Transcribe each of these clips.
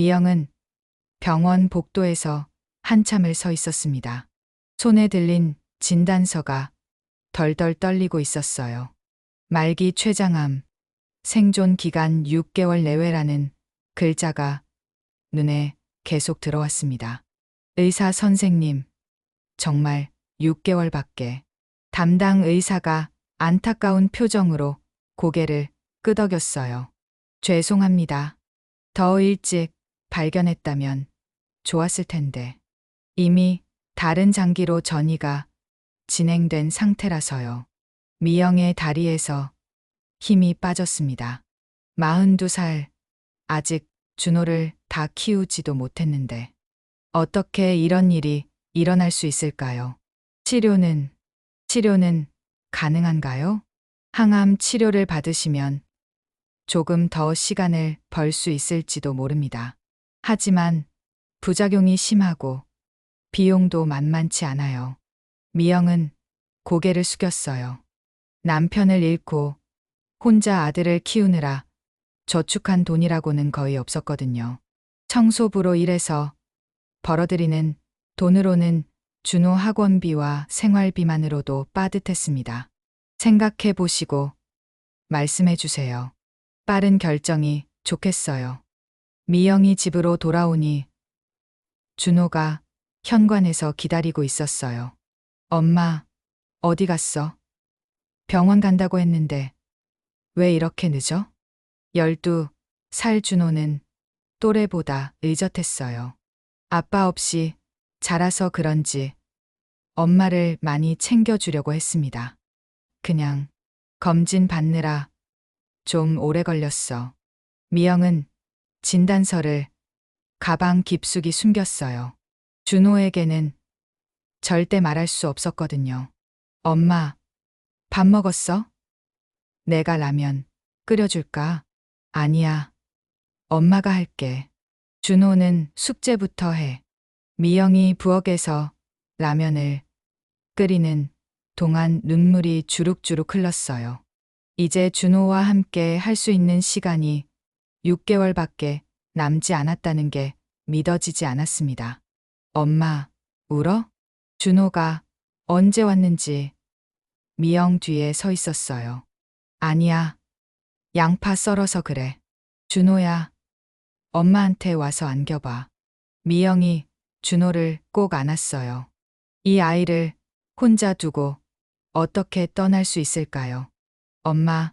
미영은 병원 복도에서 한참을 서 있었습니다. 손에 들린 진단서가 덜덜 떨리고 있었어요. 말기 췌장암, 생존 기간 6개월 내외라는 글자가 눈에 계속 들어왔습니다. 의사 선생님, 정말 6개월밖에. 담당 의사가 안타까운 표정으로 고개를 끄덕였어요. 죄송합니다. 더 일찍 발견했다면 좋았을 텐데. 이미 다른 장기로 전이가 진행된 상태라서요. 미영의 다리에서 힘이 빠졌습니다. 42살, 아직 준호를 다 키우지도 못했는데 어떻게 이런 일이 일어날 수 있을까요? 치료는 가능한가요? 항암 치료를 받으시면 조금 더 시간을 벌 수 있을지도 모릅니다. 하지만 부작용이 심하고 비용도 만만치 않아요. 미영은 고개를 숙였어요. 남편을 잃고 혼자 아들을 키우느라 저축한 돈이라고는 거의 없었거든요. 청소부로 일해서 벌어들이는 돈으로는 준호 학원비와 생활비만으로도 빠듯했습니다. 생각해 보시고 말씀해 주세요. 빠른 결정이 좋겠어요. 미영이 집으로 돌아오니 준호가 현관에서 기다리고 있었어요. 엄마, 어디 갔어? 병원 간다고 했는데 왜 이렇게 늦어? 12살 준호는 또래보다 의젓했어요. 아빠 없이 자라서 그런지 엄마를 많이 챙겨주려고 했습니다. 그냥 검진 받느라 좀 오래 걸렸어. 미영은 진단서를 가방 깊숙이 숨겼어요. 준호에게는 절대 말할 수 없었거든요. 엄마, 밥 먹었어? 내가 라면 끓여줄까? 아니야. 엄마가 할게. 준호는 숙제부터 해. 미영이 부엌에서 라면을 끓이는 동안 눈물이 주룩주룩 흘렀어요. 이제 준호와 함께 할 수 있는 시간이 6개월밖에 남지 않았다는 게 믿어지지 않았습니다. 엄마, 울어? 준호가 언제 왔는지 미영 뒤에 서 있었어요. 아니야. 양파 썰어서 그래. 준호야, 엄마한테 와서 안겨봐. 미영이 준호를 꼭 안았어요. 이 아이를 혼자 두고 어떻게 떠날 수 있을까요? 엄마,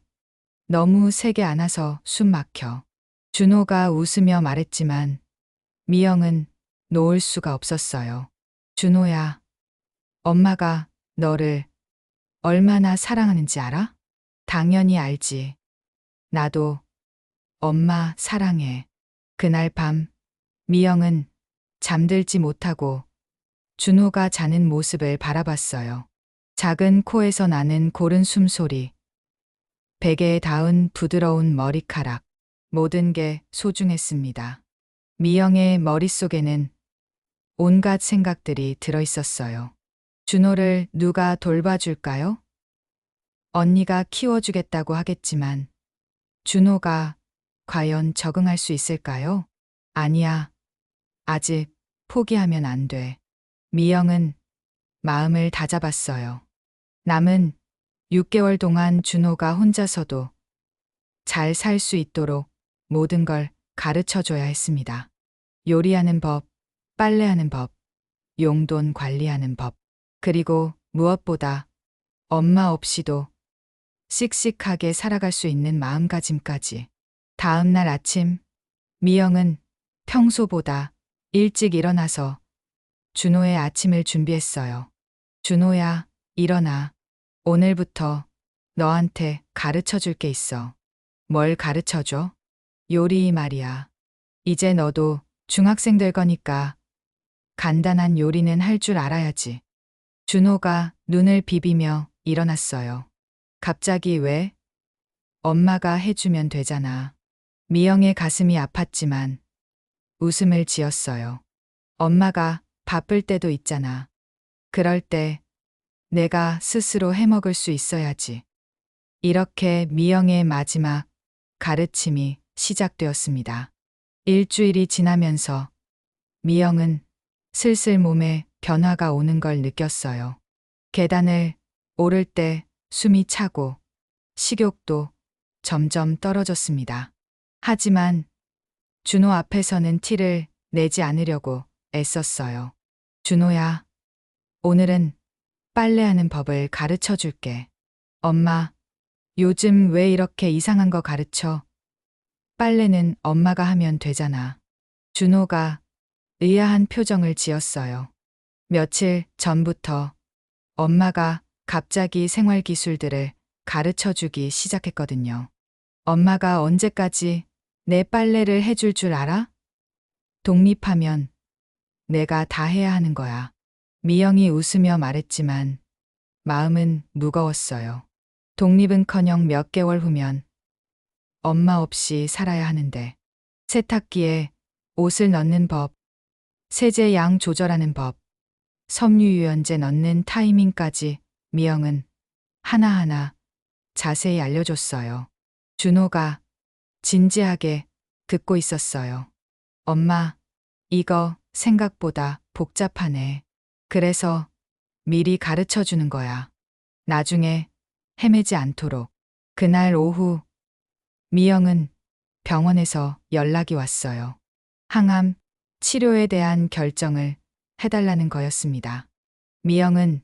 너무 세게 안아서 숨 막혀. 준호가 웃으며 말했지만 미영은 놓을 수가 없었어요. 준호야, 엄마가 너를 얼마나 사랑하는지 알아? 당연히 알지. 나도 엄마 사랑해. 그날 밤 미영은 잠들지 못하고 준호가 자는 모습을 바라봤어요. 작은 코에서 나는 고른 숨소리, 베개에 닿은 부드러운 머리카락, 모든 게 소중했습니다. 미영의 머릿속에는 온갖 생각들이 들어있었어요. 준호를 누가 돌봐줄까요? 언니가 키워주겠다고 하겠지만 준호가 과연 적응할 수 있을까요? 아니야. 아직 포기하면 안 돼. 미영은 마음을 다잡았어요. 남은 6개월 동안 준호가 혼자서도 잘 살 수 있도록 모든 걸 가르쳐 줘야 했습니다. 요리하는 법, 빨래하는 법, 용돈 관리하는 법, 그리고 무엇보다 엄마 없이도 씩씩하게 살아갈 수 있는 마음가짐까지. 다음 날 아침, 미영은 평소보다 일찍 일어나서 준호의 아침을 준비했어요. 준호야, 일어나. 오늘부터 너한테 가르쳐 줄 게 있어. 뭘 가르쳐 줘? 요리 말이야. 이제 너도 중학생 될 거니까 간단한 요리는 할 줄 알아야지. 준호가 눈을 비비며 일어났어요. 갑자기 왜? 엄마가 해주면 되잖아. 미영의 가슴이 아팠지만 웃음을 지었어요. 엄마가 바쁠 때도 있잖아. 그럴 때 내가 스스로 해먹을 수 있어야지. 이렇게 미영의 마지막 가르침이 시작되었습니다. 일주일이 지나면서 미영은 슬슬 몸에 변화가 오는 걸 느꼈어요. 계단을 오를 때 숨이 차고 식욕도 점점 떨어졌습니다. 하지만 준호 앞에서는 티를 내지 않으려고 애썼어요. 준호야, 오늘은 빨래하는 법을 가르쳐 줄게. 엄마, 요즘 왜 이렇게 이상한 거 가르쳐? 빨래는 엄마가 하면 되잖아. 준호가 의아한 표정을 지었어요. 며칠 전부터 엄마가 갑자기 생활 기술들을 가르쳐 주기 시작했거든요. 엄마가 언제까지 내 빨래를 해줄 줄 알아? 독립하면 내가 다 해야 하는 거야. 미영이 웃으며 말했지만 마음은 무거웠어요. 독립은커녕 몇 개월 후면 엄마 없이 살아야 하는데 세탁기에 옷을 넣는 법, 세제 양 조절하는 법, 섬유유연제 넣는 타이밍까지 미영은 하나하나 자세히 알려줬어요. 준호가 진지하게 듣고 있었어요. 엄마, 이거 생각보다 복잡하네. 그래서 미리 가르쳐 주는 거야. 나중에 헤매지 않도록. 그날 오후 미영은 병원에서 연락이 왔어요. 항암 치료에 대한 결정을 해달라는 거였습니다. 미영은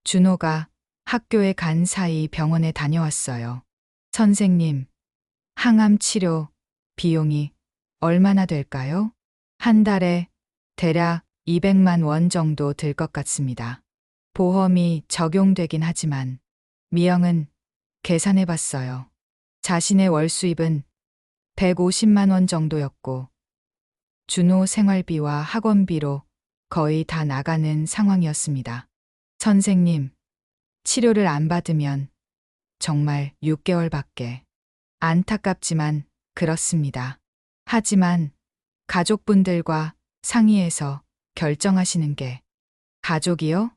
준호가 학교에 간 사이 병원에 다녀왔어요. 선생님, 항암 치료 비용이 얼마나 될까요? 한 달에 대략 200만 원 정도 들 것 같습니다. 보험이 적용되긴 하지만 미영은 계산해 봤어요. 자신의 월 수입은 150만 원 정도였고 준호 생활비와 학원비로 거의 다 나가는 상황이었습니다. 선생님, 치료를 안 받으면 정말 6개월밖에. 안타깝지만 그렇습니다. 하지만 가족분들과 상의해서 결정하시는 게. 가족이요?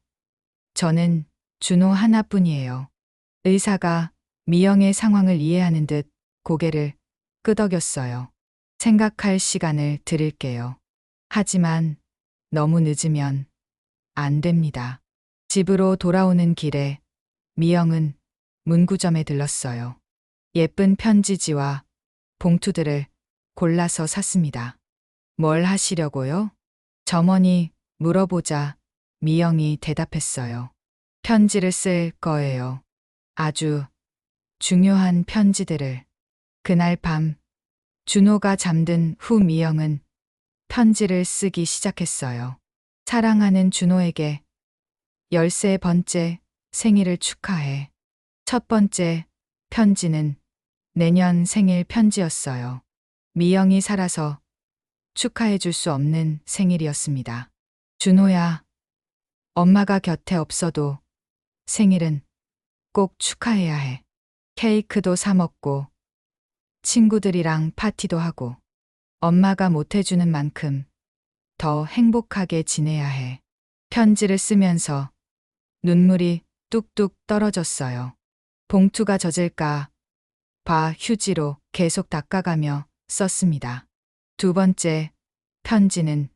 저는 준호 하나뿐이에요. 의사가 미영의 상황을 이해하는 듯 고개를 끄덕였어요. 생각할 시간을 드릴게요. 하지만 너무 늦으면 안 됩니다. 집으로 돌아오는 길에 미영은 문구점에 들렀어요. 예쁜 편지지와 봉투들을 골라서 샀습니다. 뭘 하시려고요? 점원이 물어보자 미영이 대답했어요. 편지를 쓸 거예요. 아주 중요한 편지들을. 그날 밤 준호가 잠든 후 미영은 편지를 쓰기 시작했어요. 사랑하는 준호에게 13번째 생일을 축하해. 첫 번째 편지는 내년 생일 편지였어요. 미영이 살아서 축하해 줄 수 없는 생일이었습니다. 준호야, 엄마가 곁에 없어도 생일은 꼭 축하해야 해. 케이크도 사 먹고 친구들이랑 파티도 하고 엄마가 못 해주는 만큼 더 행복하게 지내야 해. 편지를 쓰면서 눈물이 뚝뚝 떨어졌어요. 봉투가 젖을까 봐 휴지로 계속 닦아가며 썼습니다. 두 번째 편지는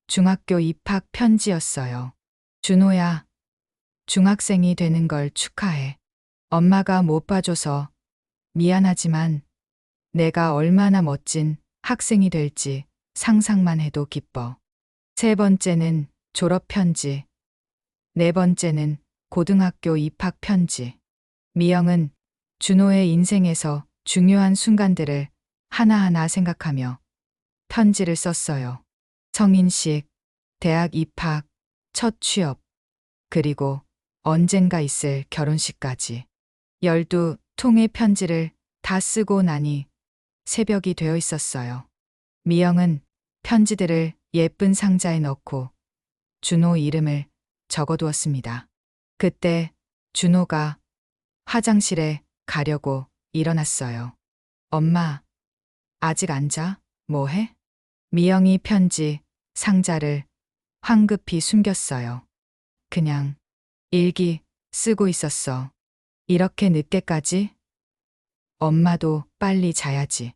중학교 입학 편지였어요. 준호야, 중학생이 되는 걸 축하해. 엄마가 못 봐줘서 미안하지만 내가 얼마나 멋진 학생이 될지 상상만 해도 기뻐. 세 번째는 졸업 편지. 네 번째는 고등학교 입학 편지. 미영은 준호의 인생에서 중요한 순간들을 하나하나 생각하며 편지를 썼어요. 성인식, 대학 입학, 첫 취업, 그리고 언젠가 있을 결혼식까지. 12통의 편지를 다 쓰고 나니 새벽이 되어 있었어요. 미영은 편지들을 예쁜 상자에 넣고 준호 이름을 적어두었습니다. 그때 준호가 화장실에 가려고 일어났어요. 엄마, 아직 안 자? 뭐 해? 미영이 편지 상자를 황급히 숨겼어요. 그냥 일기 쓰고 있었어. 이렇게 늦게까지? 엄마도 빨리 자야지.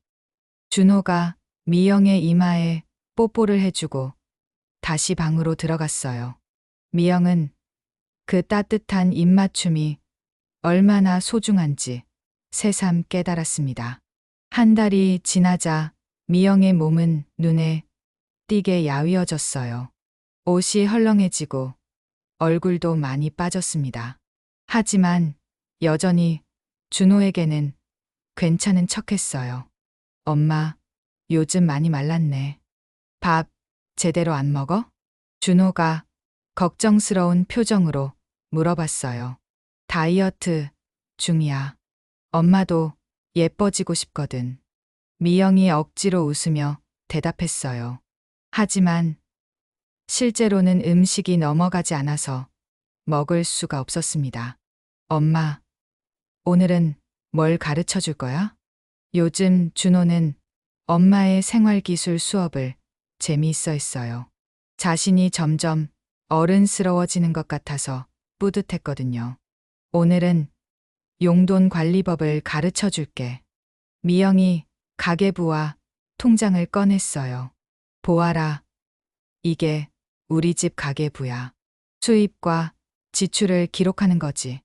준호가 미영의 이마에 뽀뽀를 해주고 다시 방으로 들어갔어요. 미영은 그 따뜻한 입맞춤이 얼마나 소중한지 새삼 깨달았습니다. 한 달이 지나자 미영의 몸은 눈에 띄게 야위어졌어요. 옷이 헐렁해지고 얼굴도 많이 빠졌습니다. 하지만 여전히 준호에게는 괜찮은 척했어요. 엄마, 요즘 많이 말랐네. 밥 제대로 안 먹어? 준호가 걱정스러운 표정으로 물어봤어요. 다이어트 중이야. 엄마도 예뻐지고 싶거든. 미영이 억지로 웃으며 대답했어요. 하지만 실제로는 음식이 넘어가지 않아서 먹을 수가 없었습니다. 엄마, 오늘은 뭘 가르쳐 줄 거야? 요즘 준호는 엄마의 생활기술 수업을 재미있어 했어요. 자신이 점점 어른스러워지는 것 같아서 뿌듯했거든요. 오늘은 용돈 관리법을 가르쳐 줄게. 미영이 가계부와 통장을 꺼냈어요. 보아라. 이게 우리 집 가계부야. 수입과 지출을 기록하는 거지.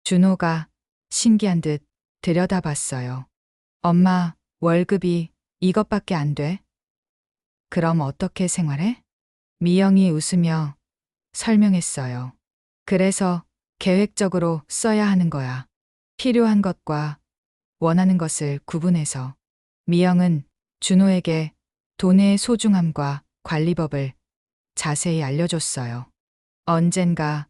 준호가 신기한 듯 들여다봤어요. 엄마, 월급이 이것밖에 안 돼? 그럼 어떻게 생활해? 미영이 웃으며 설명했어요. 그래서 계획적으로 써야 하는 거야. 필요한 것과 원하는 것을 구분해서. 미영은 준호에게 돈의 소중함과 관리법을 자세히 알려줬어요. 언젠가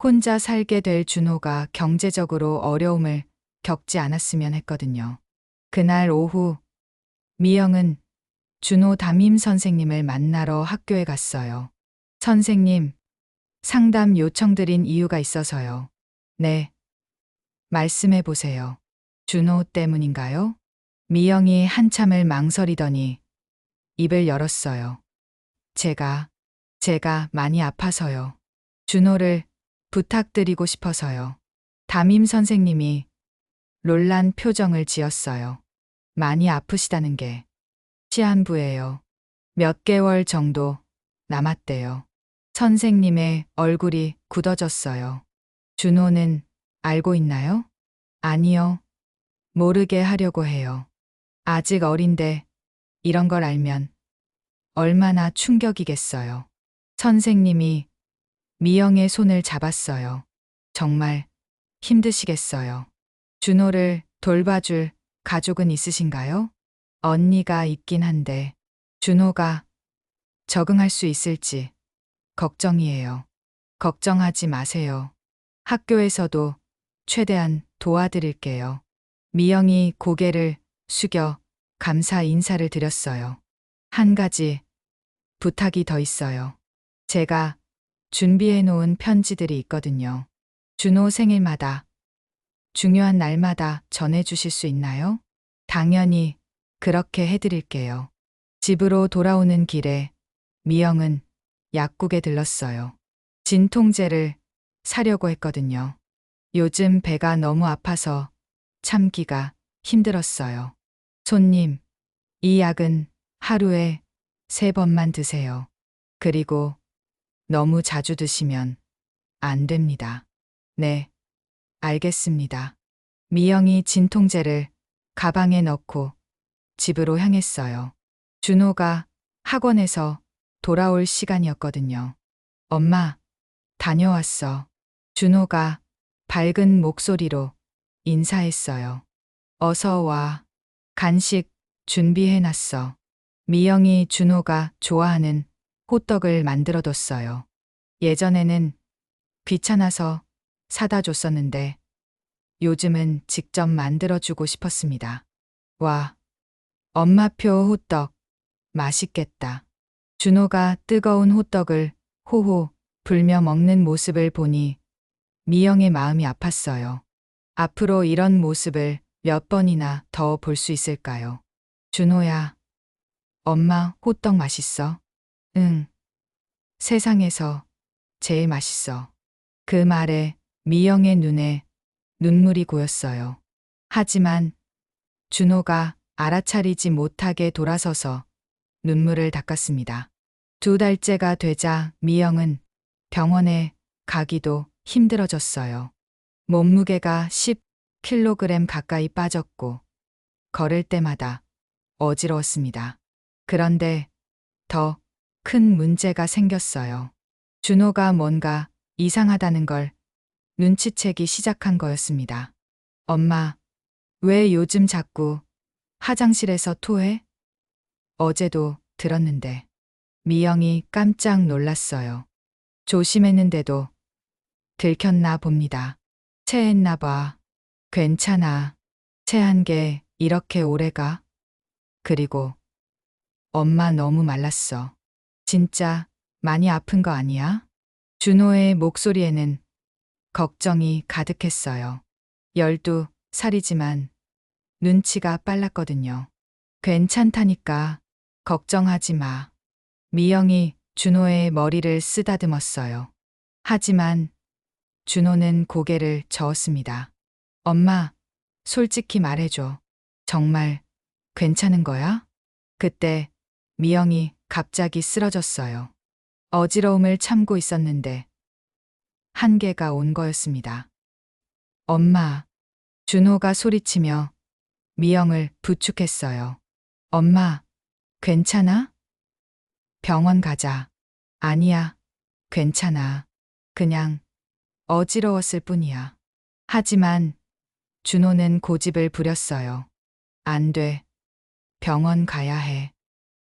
혼자 살게 될 준호가 경제적으로 어려움을 겪지 않았으면 했거든요. 그날 오후 미영은 준호 담임 선생님을 만나러 학교에 갔어요. 선생님, 상담 요청드린 이유가 있어서요. 네, 말씀해 보세요. 준호 때문인가요? 미영이 한참을 망설이더니 입을 열었어요. 제가 많이 아파서요. 준호를 부탁드리고 싶어서요. 담임 선생님이 놀란 표정을 지었어요. 많이 아프시다는 게 시한부예요. 몇 개월 정도 남았대요. 선생님의 얼굴이 굳어졌어요. 준호는 알고 있나요? 아니요. 모르게 하려고 해요. 아직 어린데 이런 걸 알면 얼마나 충격이겠어요. 선생님이 미영의 손을 잡았어요. 정말 힘드시겠어요. 준호를 돌봐줄 가족은 있으신가요? 언니가 있긴 한데 준호가 적응할 수 있을지 걱정이에요. 걱정하지 마세요. 학교에서도 최대한 도와드릴게요. 미영이 고개를 숙여 감사 인사를 드렸어요. 한 가지 부탁이 더 있어요. 제가 준비해 놓은 편지들이 있거든요. 준호 생일마다, 중요한 날마다 전해 주실 수 있나요? 당연히 그렇게 해드릴게요. 집으로 돌아오는 길에 미영은 약국에 들렀어요. 진통제를 사려고 했거든요. 요즘 배가 너무 아파서 참기가 힘들었어요. 손님, 이 약은 하루에 3번만 드세요. 그리고 너무 자주 드시면 안 됩니다. 네, 알겠습니다. 미영이 진통제를 가방에 넣고 집으로 향했어요. 준호가 학원에서 돌아올 시간이었거든요. 엄마, 다녀왔어. 준호가 밝은 목소리로 인사했어요. 어서 와. 간식 준비해놨어. 미영이 준호가 좋아하는 호떡을 만들어뒀어요. 예전에는 귀찮아서 사다 줬었는데 요즘은 직접 만들어주고 싶었습니다. 와, 엄마표 호떡 맛있겠다. 준호가 뜨거운 호떡을 호호 불며 먹는 모습을 보니 미영의 마음이 아팠어요. 앞으로 이런 모습을 몇 번이나 더 볼 수 있을까요? 준호야, 엄마 호떡 맛있어? 응, 세상에서 제일 맛있어. 그 말에 미영의 눈에 눈물이 고였어요. 하지만 준호가 알아차리지 못하게 돌아서서 눈물을 닦았습니다. 2달째가 되자 미영은 병원에 가기도 힘들어졌어요. 몸무게가 10kg 가까이 빠졌고 걸을 때마다 어지러웠습니다. 그런데 더 큰 문제가 생겼어요. 준호가 뭔가 이상하다는 걸 눈치채기 시작한 거였습니다. 엄마, 왜 요즘 자꾸 화장실에서 토해? 어제도 들었는데. 미영이 깜짝 놀랐어요. 조심했는데도 들켰나 봅니다. 체했나 봐. 괜찮아. 체한 게 이렇게 오래가? 그리고 엄마 너무 말랐어. 진짜 많이 아픈 거 아니야? 준호의 목소리에는 걱정이 가득했어요. 12살이지만 눈치가 빨랐거든요. 괜찮다니까 걱정하지 마. 미영이 준호의 머리를 쓰다듬었어요. 하지만 준호는 고개를 저었습니다. 엄마, 솔직히 말해줘. 정말 괜찮은 거야? 그때 미영이 갑자기 쓰러졌어요. 어지러움을 참고 있었는데 한계가 온 거였습니다. 엄마, 준호가 소리치며 미영을 부축했어요. 엄마, 괜찮아? 병원 가자. 아니야, 괜찮아. 그냥 어지러웠을 뿐이야. 하지만 준호는 고집을 부렸어요. 안 돼. 병원 가야 해.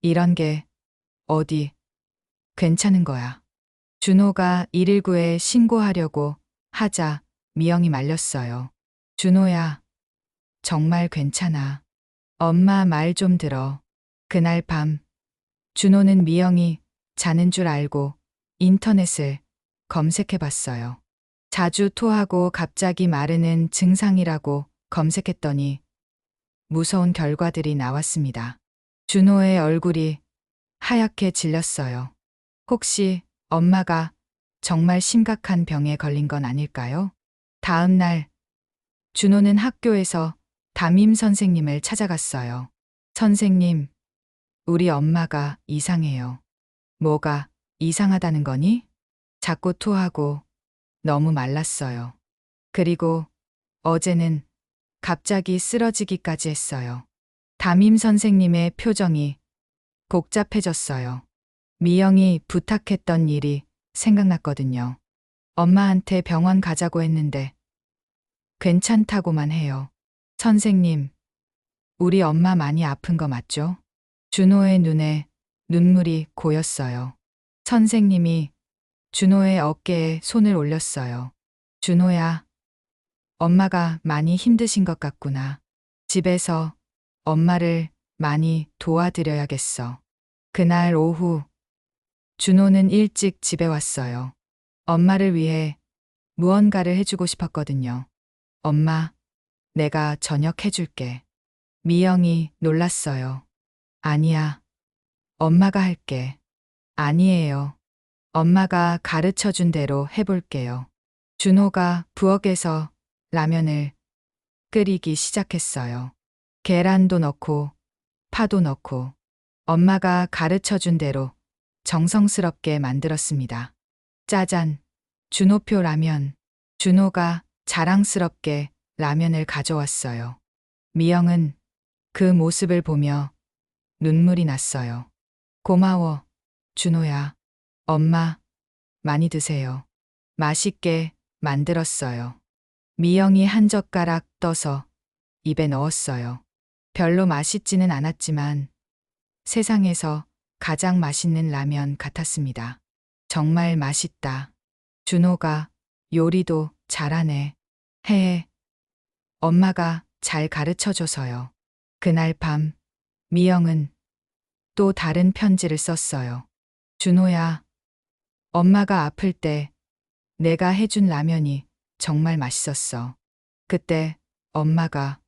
이런 게 어디 괜찮은 거야. 준호가 119에 신고하려고 하자 미영이 말렸어요. 준호야, 정말 괜찮아. 엄마 말 좀 들어. 그날 밤 준호는 미영이 자는 줄 알고 인터넷을 검색해 봤어요. 자주 토하고 갑자기 마르는 증상이라고 검색했더니 무서운 결과들이 나왔습니다. 준호의 얼굴이 하얗게 질렸어요. 혹시 엄마가 정말 심각한 병에 걸린 건 아닐까요? 다음 날 준호는 학교에서 담임 선생님을 찾아갔어요. 선생님, 우리 엄마가 이상해요. 뭐가 이상하다는 거니? 자꾸 토하고 너무 말랐어요. 그리고 어제는 갑자기 쓰러지기까지 했어요. 담임 선생님의 표정이 복잡해졌어요. 미영이 부탁했던 일이 생각났거든요. 엄마한테 병원 가자고 했는데 괜찮다고만 해요. 선생님, 우리 엄마 많이 아픈 거 맞죠? 준호의 눈에 눈물이 고였어요. 선생님이 준호의 어깨에 손을 올렸어요. 준호야, 엄마가 많이 힘드신 것 같구나. 집에서 엄마를 많이 도와드려야겠어. 그날 오후 준호는 일찍 집에 왔어요. 엄마를 위해 무언가를 해주고 싶었거든요. 엄마, 내가 저녁 해줄게. 미영이 놀랐어요. 아니야, 엄마가 할게. 아니에요. 엄마가 가르쳐 준 대로 해볼게요. 준호가 부엌에서 라면을 끓이기 시작했어요. 계란도 넣고 파도 넣고 엄마가 가르쳐 준 대로 정성스럽게 만들었습니다. 짜잔, 준호표 라면. 준호가 자랑스럽게 라면을 가져왔어요. 미영은 그 모습을 보며 눈물이 났어요. 고마워, 준호야. 엄마, 많이 드세요. 맛있게 만들었어요. 미영이 한 젓가락 떠서 입에 넣었어요. 별로 맛있지는 않았지만 세상에서 가장 맛있는 라면 같았습니다. 정말 맛있다. 준호가 요리도 잘하네. 해. 엄마가 잘 가르쳐줘서요. 그날 밤 미영은 또 다른 편지를 썼어요. 준호야, 엄마가 아플 때 내가 해준 라면이 정말 맛있었어. 그때 엄마가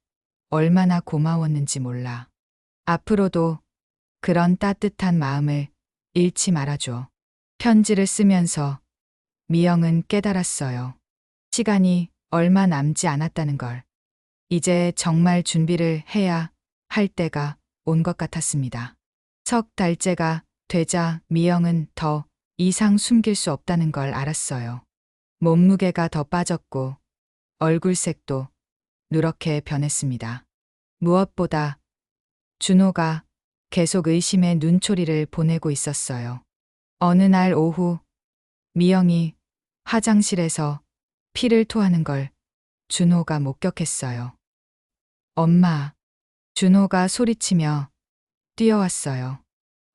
얼마나 고마웠는지 몰라. 앞으로도 그런 따뜻한 마음을 잃지 말아줘. 편지를 쓰면서 미영은 깨달았어요. 시간이 얼마 남지 않았다는 걸. 이제 정말 준비를 해야 할 때가 온 것 같았습니다. 석 달째가 되자 미영은 더 이상 숨길 수 없다는 걸 알았어요. 몸무게가 더 빠졌고 얼굴색도 누렇게 변했습니다. 무엇보다 준호가 계속 의심의 눈초리를 보내고 있었어요. 어느 날 오후 미영이 화장실에서 피를 토하는 걸 준호가 목격했어요. 엄마, 준호가 소리치며 뛰어왔어요.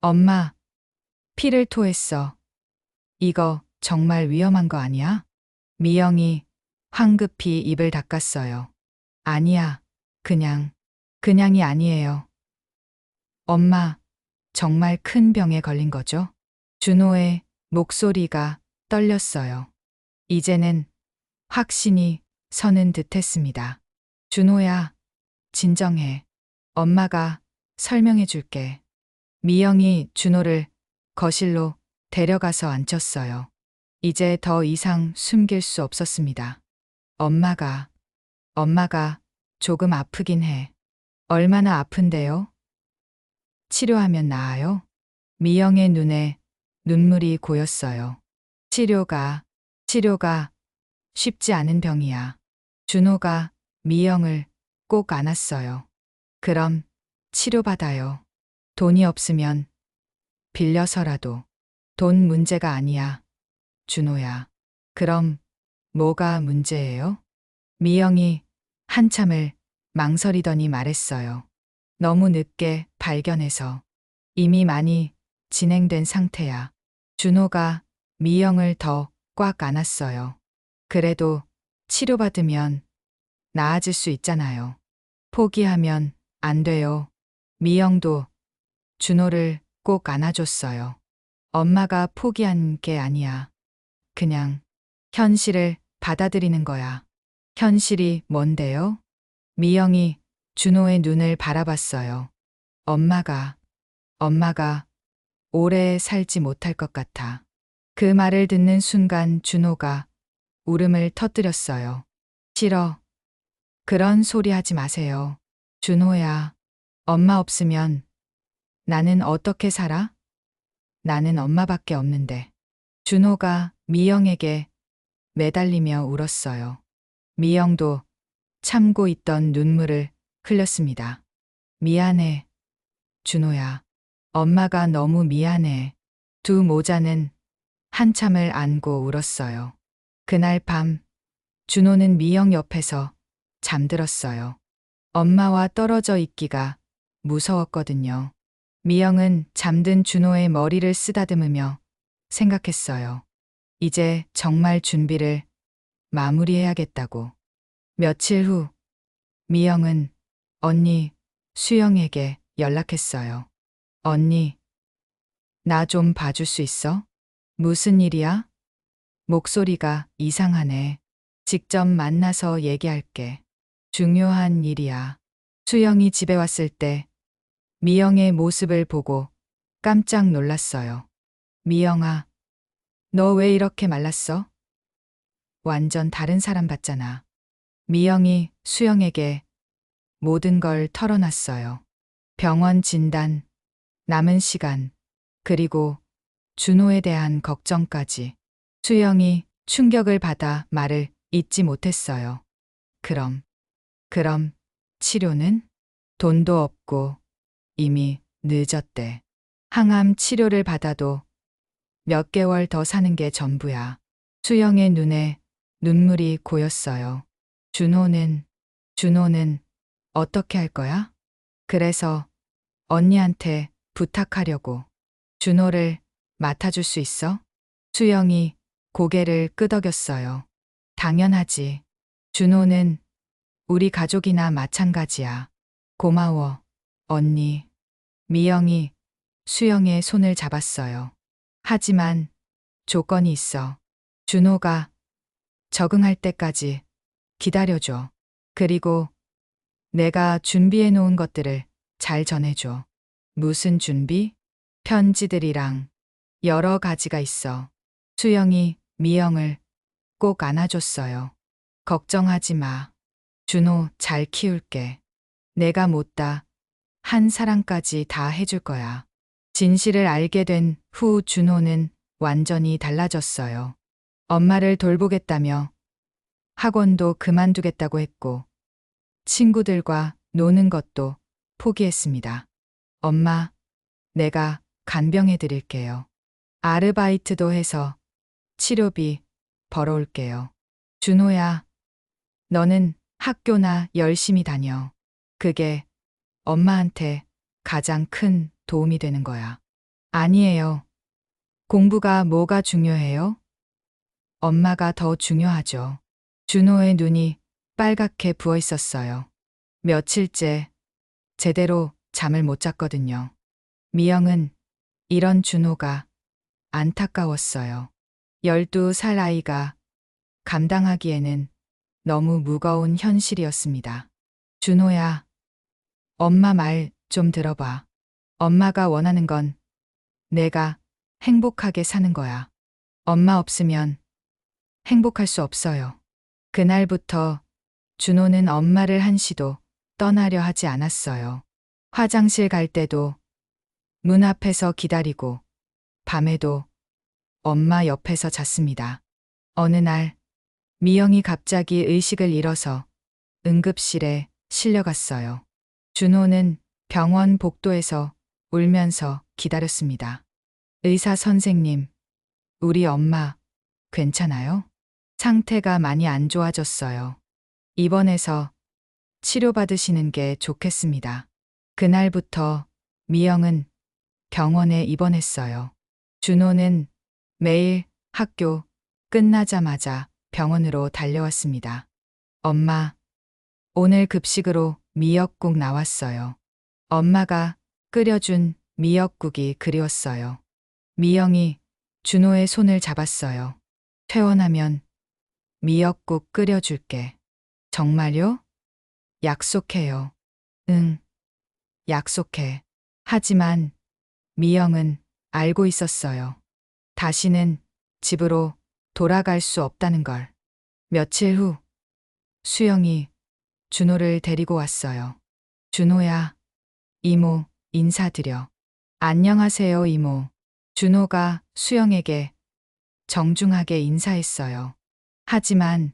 엄마, 피를 토했어. 이거 정말 위험한 거 아니야? 미영이 황급히 입을 닦았어요. 아니야, 그냥이 아니에요. 엄마, 정말 큰 병에 걸린 거죠? 준호의 목소리가 떨렸어요. 이제는 확신이 서는 듯 했습니다. 준호야, 진정해. 엄마가 설명해 줄게. 미영이 준호를 거실로 데려가서 앉혔어요. 이제 더 이상 숨길 수 없었습니다. 엄마가 조금 아프긴 해. 얼마나 아픈데요? 치료하면 나아요? 미영의 눈에 눈물이 고였어요. 치료가 쉽지 않은 병이야. 준호가 미영을 꼭 안았어요. 그럼 치료받아요. 돈이 없으면 빌려서라도. 돈 문제가 아니야. 준호야. 그럼 뭐가 문제예요? 미영이 한참을 망설이더니 말했어요. 너무 늦게 발견해서 이미 많이 진행된 상태야. 준호가 미영을 더 꽉 안았어요. 그래도 치료받으면 나아질 수 있잖아요. 포기하면 안 돼요. 미영도 준호를 꼭 안아줬어요. 엄마가 포기한 게 아니야. 그냥 현실을 받아들이는 거야. 현실이 뭔데요? 미영이 준호의 눈을 바라봤어요. 엄마가 오래 살지 못할 것 같아. 그 말을 듣는 순간 준호가 울음을 터뜨렸어요. 싫어. 그런 소리 하지 마세요. 준호야, 엄마 없으면 나는 어떻게 살아? 나는 엄마밖에 없는데. 준호가 미영에게 매달리며 울었어요. 미영도 참고 있던 눈물을 흘렸습니다. 미안해, 준호야. 엄마가 너무 미안해. 두 모자는 한참을 안고 울었어요. 그날 밤 준호는 미영 옆에서 잠들었어요. 엄마와 떨어져 있기가 무서웠거든요. 미영은 잠든 준호의 머리를 쓰다듬으며 생각했어요. 이제 정말 준비를 마무리해야겠다고. 며칠 후 미영은 언니 수영에게 연락했어요. 언니, 나 좀 봐줄 수 있어? 무슨 일이야? 목소리가 이상하네. 직접 만나서 얘기할게. 중요한 일이야. 수영이 집에 왔을 때 미영의 모습을 보고 깜짝 놀랐어요. 미영아, 너 왜 이렇게 말랐어? 완전 다른 사람 같잖아. 미영이 수영에게 모든 걸 털어놨어요. 병원 진단, 남은 시간, 그리고 준호에 대한 걱정까지. 수영이 충격을 받아 말을 잇지 못했어요. 그럼 치료는? 돈도 없고 이미 늦었대. 항암 치료를 받아도 몇 개월 더 사는 게 전부야. 수영의 눈에 눈물이 고였어요. 준호는 어떻게 할 거야? 그래서 언니한테 부탁하려고. 준호를 맡아줄 수 있어? 수영이 고개를 끄덕였어요. 당연하지. 준호는 우리 가족이나 마찬가지야. 고마워, 언니. 미영이 수영의 손을 잡았어요. 하지만 조건이 있어. 준호가 적응할 때까지 기다려줘. 그리고 내가 준비해 놓은 것들을 잘 전해줘. 무슨 준비? 편지들이랑 여러 가지가 있어. 수영이 미영을 꼭 안아줬어요. 걱정하지 마. 준호 잘 키울게. 내가 못다 한 사랑까지 다 해줄 거야. 진실을 알게 된 후 준호는 완전히 달라졌어요. 엄마를 돌보겠다며 학원도 그만두겠다고 했고 친구들과 노는 것도 포기했습니다. 엄마, 내가 간병해 드릴게요. 아르바이트도 해서 치료비 벌어올게요. 준호야, 너는 학교나 열심히 다녀. 그게 엄마한테 가장 큰 도움이 되는 거야. 아니에요. 공부가 뭐가 중요해요? 엄마가 더 중요하죠. 준호의 눈이 빨갛게 부어 있었어요. 며칠째 제대로 잠을 못 잤거든요. 미영은 이런 준호가 안타까웠어요. 12살 아이가 감당하기에는 너무 무거운 현실이었습니다. 준호야, 엄마 말 좀 들어봐. 엄마가 원하는 건 내가 행복하게 사는 거야. 엄마 없으면 행복할 수 없어요. 그날부터 준호는 엄마를 한시도 떠나려 하지 않았어요. 화장실 갈 때도 문 앞에서 기다리고 밤에도 엄마 옆에서 잤습니다. 어느 날 미영이 갑자기 의식을 잃어서 응급실에 실려갔어요. 준호는 병원 복도에서 울면서 기다렸습니다. 의사 선생님, 우리 엄마 괜찮아요? 상태가 많이 안 좋아졌어요. 입원해서 치료받으시는 게 좋겠습니다. 그날부터 미영은 병원에 입원했어요. 준호는 매일 학교 끝나자마자 병원으로 달려왔습니다. 엄마, 오늘 급식으로 미역국 나왔어요. 엄마가 끓여준 미역국이 그리웠어요. 미영이 준호의 손을 잡았어요. 퇴원하면 미역국 끓여줄게. 정말요? 약속해요. 응, 약속해. 하지만 미영은 알고 있었어요. 다시는 집으로 돌아갈 수 없다는 걸. 며칠 후 수영이 준호를 데리고 왔어요. 준호야, 이모 인사드려. 안녕하세요, 이모. 준호가 수영에게 정중하게 인사했어요. 하지만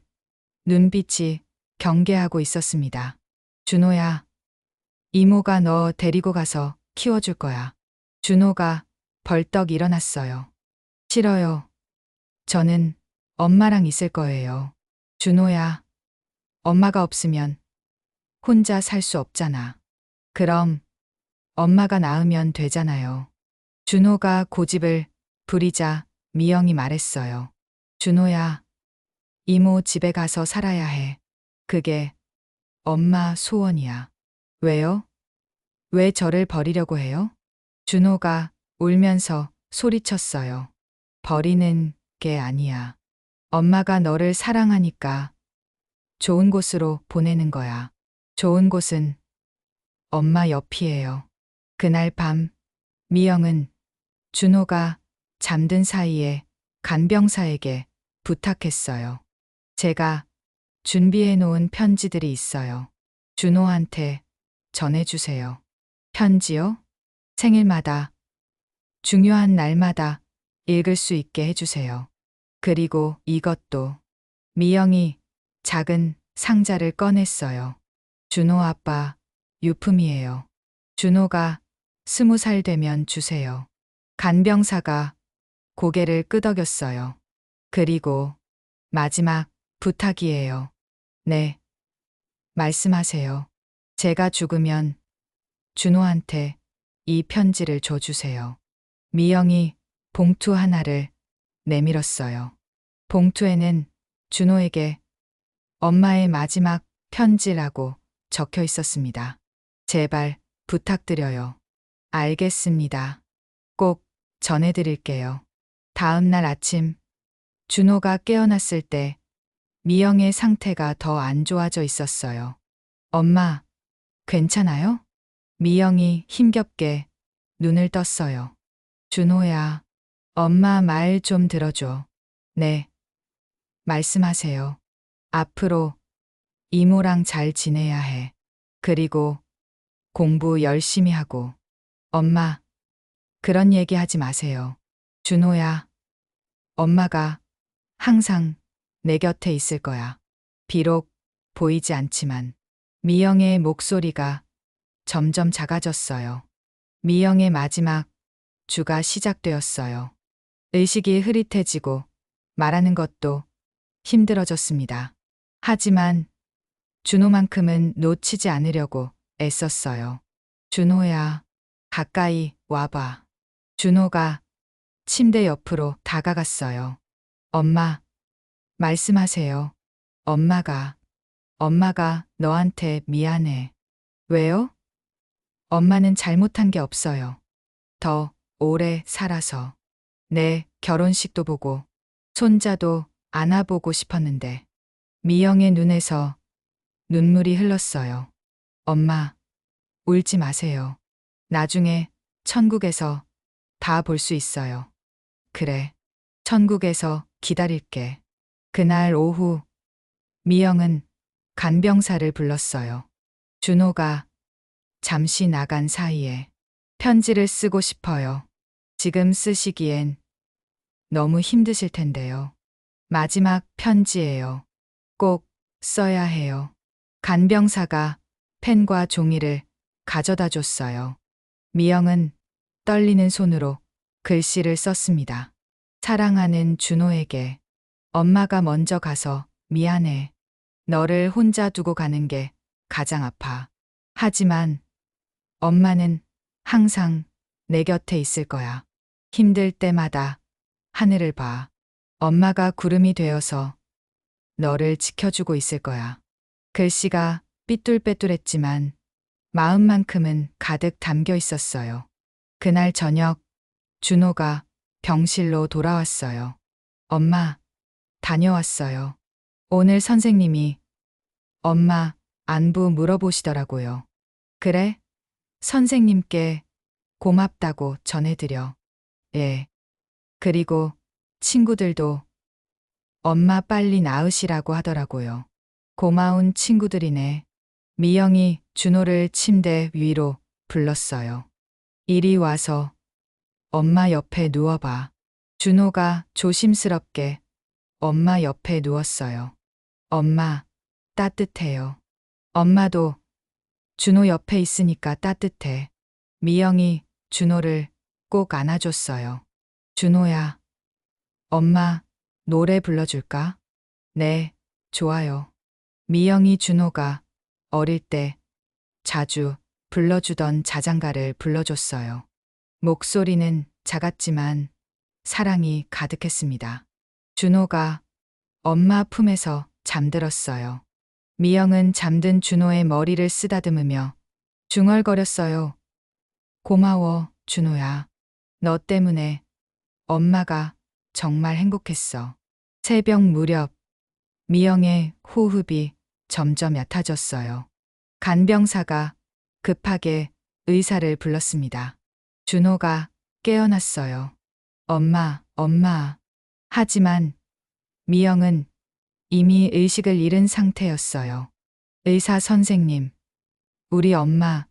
눈빛이 경계하고 있었습니다. 준호야, 이모가 너 데리고 가서 키워줄 거야. 준호가 벌떡 일어났어요. 싫어요. 저는 엄마랑 있을 거예요. 준호야, 엄마가 없으면 혼자 살 수 없잖아. 그럼 엄마가 낳으면 되잖아요. 준호가 고집을 부리자 미영이 말했어요. 준호야, 이모 집에 가서 살아야 해. 그게 엄마 소원이야. 왜요? 왜 저를 버리려고 해요? 준호가 울면서 소리쳤어요. 버리는 게 아니야. 엄마가 너를 사랑하니까 좋은 곳으로 보내는 거야. 좋은 곳은 엄마 옆이에요. 그날 밤 미영은 준호가 잠든 사이에 간병사에게 부탁했어요. 제가 준비해 놓은 편지들이 있어요. 준호한테 전해주세요. 편지요? 생일마다, 중요한 날마다 읽을 수 있게 해주세요. 그리고 이것도. 미영이 작은 상자를 꺼냈어요. 준호 아빠 유품이에요. 준호가 20살 되면 주세요. 간병사가 고개를 끄덕였어요. 그리고 마지막 부탁이에요. 네, 말씀하세요. 제가 죽으면 준호한테 이 편지를 줘주세요. 미영이 봉투 하나를 내밀었어요. 봉투에는 준호에게 엄마의 마지막 편지라고 적혀 있었습니다. 제발 부탁드려요. 알겠습니다. 꼭 전해드릴게요. 다음 날 아침 준호가 깨어났을 때 미영의 상태가 더 안 좋아져 있었어요. 엄마, 괜찮아요? 미영이 힘겹게 눈을 떴어요. 준호야, 엄마 말 좀 들어줘. 네, 말씀하세요. 앞으로 이모랑 잘 지내야 해. 그리고 공부 열심히 하고. 엄마, 그런 얘기 하지 마세요. 준호야, 엄마가 항상 내 곁에 있을 거야. 비록 보이지 않지만. 미영의 목소리가 점점 작아졌어요. 미영의 마지막 주가 시작되었어요. 의식이 흐릿해지고 말하는 것도 힘들어졌습니다. 하지만 준호만큼은 놓치지 않으려고 애썼어요. 준호야, 가까이 와봐. 준호가 침대 옆으로 다가갔어요. 엄마, 말씀하세요. 엄마가 너한테 미안해. 왜요? 엄마는 잘못한 게 없어요. 더 오래 살아서. 내 결혼식도 보고 손자도 안아보고 싶었는데. 미영의 눈에서 눈물이 흘렀어요. 엄마, 울지 마세요. 나중에 천국에서 다 볼 수 있어요. 그래, 천국에서 기다릴게. 그날 오후 미영은 간병사를 불렀어요. 준호가 잠시 나간 사이에 편지를 쓰고 싶어요. 지금 쓰시기엔 너무 힘드실 텐데요. 마지막 편지예요. 꼭 써야 해요. 간병사가 펜과 종이를 가져다 줬어요. 미영은 떨리는 손으로 글씨를 썼습니다. 사랑하는 준호에게 엄마가 먼저 가서 미안해. 너를 혼자 두고 가는 게 가장 아파. 하지만 엄마는 항상 내 곁에 있을 거야. 힘들 때마다 하늘을 봐. 엄마가 구름이 되어서 너를 지켜주고 있을 거야. 글씨가 삐뚤빼뚤했지만 마음만큼은 가득 담겨 있었어요. 그날 저녁 준호가 병실로 돌아왔어요. 엄마, 다녀왔어요. 오늘 선생님이 엄마 안부 물어보시더라고요. 그래? 선생님께 고맙다고 전해드려. 예. 그리고 친구들도 엄마 빨리 나으시라고 하더라고요. 고마운 친구들이네. 미영이 준호를 침대 위로 불렀어요. 이리 와서 엄마 옆에 누워봐. 준호가 조심스럽게 엄마 옆에 누웠어요. 엄마, 따뜻해요. 엄마도 준호 옆에 있으니까 따뜻해. 미영이 준호를 꼭 안아줬어요. 준호야, 엄마 노래 불러줄까? 네, 좋아요. 미영이 준호가 어릴 때 자주 불러주던 자장가를 불러줬어요. 목소리는 작았지만 사랑이 가득했습니다. 준호가 엄마 품에서 잠들었어요. 미영은 잠든 준호의 머리를 쓰다듬으며 중얼거렸어요. 고마워, 준호야. 너 때문에 엄마가 정말 행복했어. 새벽 무렵 미영의 호흡이 점점 얕아졌어요. 간병사가 급하게 의사를 불렀습니다. 준호가 깨어났어요. 엄마. 하지만 미영은 이미 의식을 잃은 상태였어요. 의사 선생님, 우리 엄마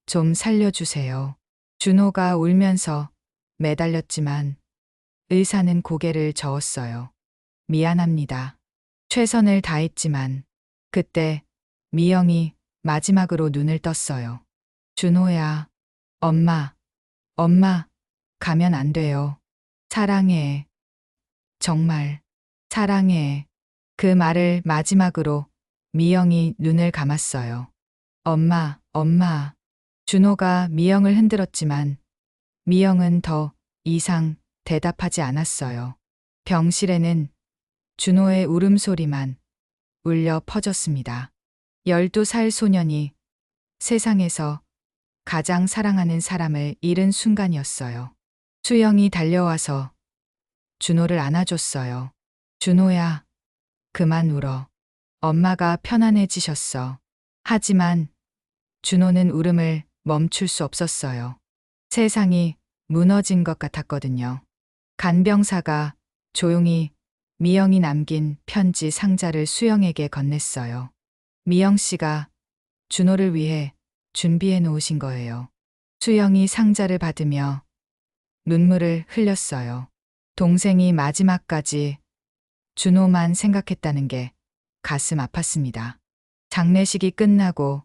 좀 살려주세요. 준호가 울면서 매달렸지만 의사는 고개를 저었어요. 미안합니다. 최선을 다했지만 그때 미영이 마지막으로 눈을 떴어요. 준호야, 엄마 가면 안 돼요. 사랑해. 정말 사랑해. 그 말을 마지막으로 미영이 눈을 감았어요. 엄마. 준호가 미영을 흔들었지만 미영은 더 이상 대답하지 않았어요. 병실에는 준호의 울음소리만 울려 퍼졌습니다. 12살 소년이 세상에서 가장 사랑하는 사람을 잃은 순간이었어요. 수영이 달려와서 준호를 안아줬어요. 준호야, 그만 울어. 엄마가 편안해지셨어. 하지만 준호는 울음을 멈출 수 없었어요. 세상이 무너진 것 같았거든요. 간병사가 조용히 미영이 남긴 편지 상자를 수영에게 건넸어요. 미영 씨가 준호를 위해 준비해 놓으신 거예요. 수영이 상자를 받으며 눈물을 흘렸어요. 동생이 마지막까지 준호만 생각했다는 게 가슴 아팠습니다. 장례식이 끝나고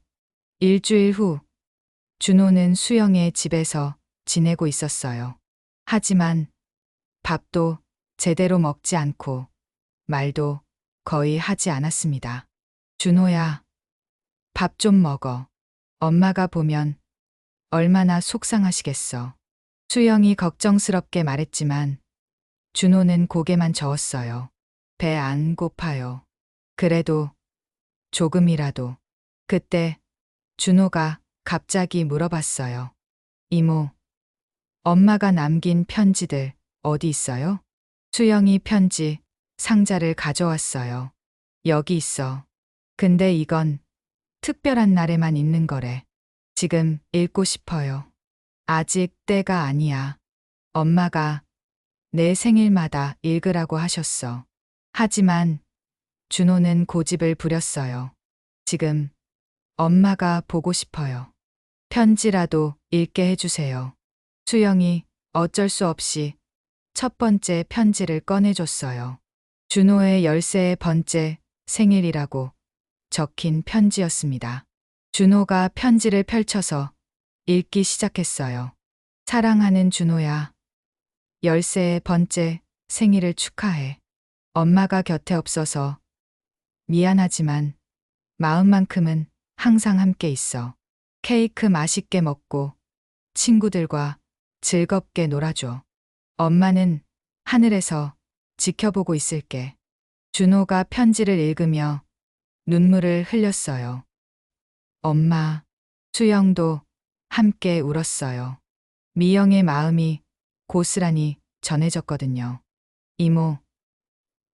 일주일 후 준호는 수영의 집에서 지내고 있었어요. 하지만 밥도 제대로 먹지 않고 말도 거의 하지 않았습니다. 준호야, 밥 좀 먹어. 엄마가 보면 얼마나 속상하시겠어. 수영이 걱정스럽게 말했지만 준호는 고개만 저었어요. 배 안 고파요. 그래도 조금이라도. 그때 준호가 갑자기 물어봤어요. 이모, 엄마가 남긴 편지들 어디 있어요? 수영이 편지 상자를 가져왔어요. 여기 있어. 근데 이건 특별한 날에만 읽는 거래. 지금 읽고 싶어요. 아직 때가 아니야. 엄마가 내 생일마다 읽으라고 하셨어. 하지만 준호는 고집을 부렸어요. 지금 엄마가 보고 싶어요. 편지라도 읽게 해주세요. 수영이 어쩔 수 없이 첫 번째 편지를 꺼내줬어요. 준호의 13번째 생일이라고 적힌 편지였습니다. 준호가 편지를 펼쳐서 읽기 시작했어요. 사랑하는 준호야, 13번째 생일을 축하해. 엄마가 곁에 없어서 미안하지만 마음만큼은 항상 함께 있어. 케이크 맛있게 먹고 친구들과 즐겁게 놀아줘. 엄마는 하늘에서 지켜보고 있을게. 준호가 편지를 읽으며 눈물을 흘렸어요. 엄마, 수영도 함께 울었어요. 미영의 마음이 고스란히 전해졌거든요. 이모,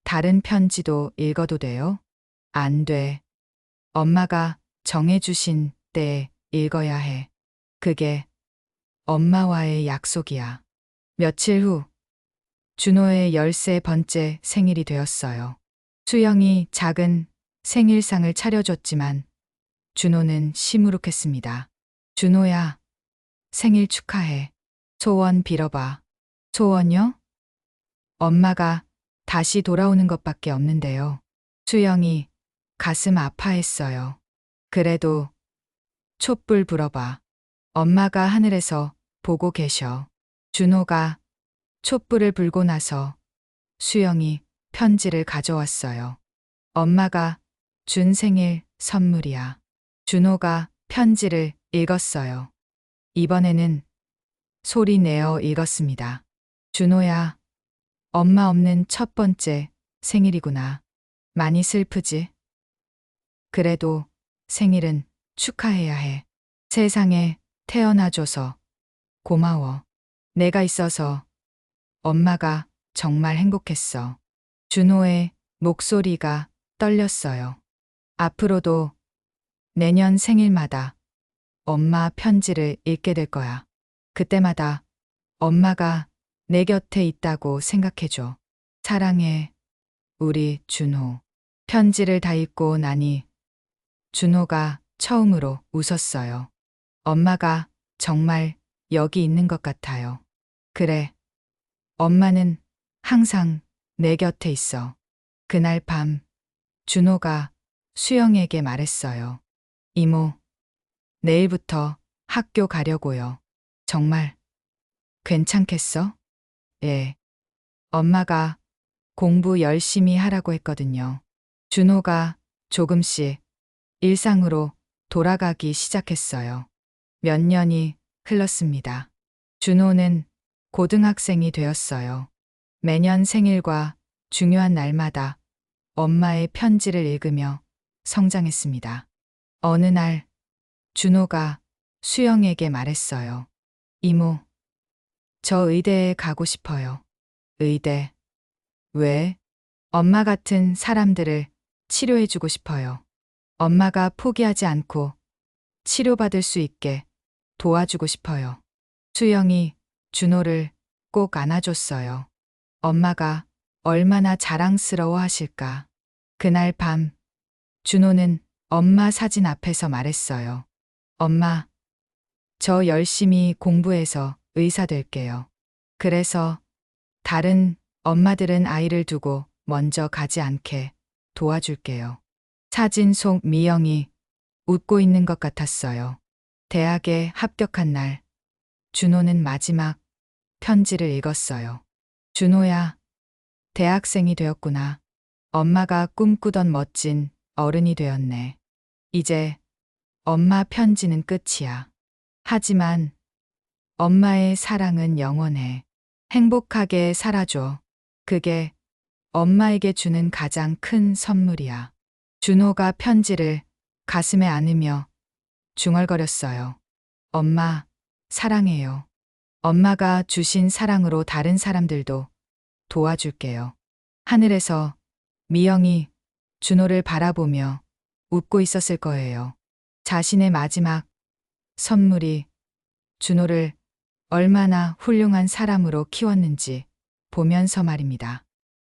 다른 편지도 읽어도 돼요? 안 돼. 엄마가 정해주신 때에 읽어야 해. 그게 엄마와의 약속이야. 며칠 후 준호의 13번째 생일이 되었어요. 수영이 작은 생일상을 차려줬지만 준호는 시무룩했습니다. 준호야, 생일 축하해. 소원 빌어봐. 소원요? 엄마가 다시 돌아오는 것밖에 없는데요. 수영이 가슴 아파했어요. 그래도 촛불 불어봐. 엄마가 하늘에서 보고 계셔. 준호가 촛불을 불고 나서 수영이 편지를 가져왔어요. 엄마가 준 생일 선물이야. 준호가 편지를 읽었어요. 이번에는 소리 내어 읽었습니다. 준호야, 엄마 없는 첫 번째 생일이구나. 많이 슬프지? 그래도 생일은 축하해야 해. 세상에 태어나줘서 고마워. 내가 있어서 엄마가 정말 행복했어. 준호의 목소리가 떨렸어요. 앞으로도 내년 생일마다 엄마 편지를 읽게 될 거야. 그때마다 엄마가 내 곁에 있다고 생각해줘. 사랑해, 우리 준호. 편지를 다 읽고 나니 준호가 처음으로 웃었어요. 엄마가 정말 여기 있는 것 같아요. 그래, 엄마는 항상 내 곁에 있어. 그날 밤 준호가 수영에게 말했어요. 이모, 내일부터 학교 가려고요. 정말 괜찮겠어? 예. 엄마가 공부 열심히 하라고 했거든요. 준호가 조금씩 일상으로 돌아가기 시작했어요. 몇 년이 흘렀습니다. 준호는 고등학생이 되었어요. 매년 생일과 중요한 날마다 엄마의 편지를 읽으며 성장했습니다. 어느 날 준호가 수영에게 말했어요. 이모, 저 의대에 가고 싶어요. 의대. 왜? 엄마 같은 사람들을 치료해주고 싶어요. 엄마가 포기하지 않고 치료받을 수 있게 도와주고 싶어요. 수영이 준호를 꼭 안아줬어요. 엄마가 얼마나 자랑스러워 하실까. 그날 밤 준호는 엄마 사진 앞에서 말했어요. 엄마, 저 열심히 공부해서 의사 될게요. 그래서 다른 엄마들은 아이를 두고 먼저 가지 않게 도와줄게요. 사진 속 미영이 웃고 있는 것 같았어요. 대학에 합격한 날, 준호는 마지막 편지를 읽었어요. 준호야, 대학생이 되었구나. 엄마가 꿈꾸던 멋진 어른이 되었네. 이제 엄마 편지는 끝이야. 하지만 엄마의 사랑은 영원해. 행복하게 살아줘. 그게 엄마에게 주는 가장 큰 선물이야. 준호가 편지를 가슴에 안으며 중얼거렸어요. 엄마, 사랑해요. 엄마가 주신 사랑으로 다른 사람들도 도와줄게요. 하늘에서 미영이 준호를 바라보며 웃고 있었을 거예요. 자신의 마지막 선물이 준호를 얼마나 훌륭한 사람으로 키웠는지 보면서 말입니다.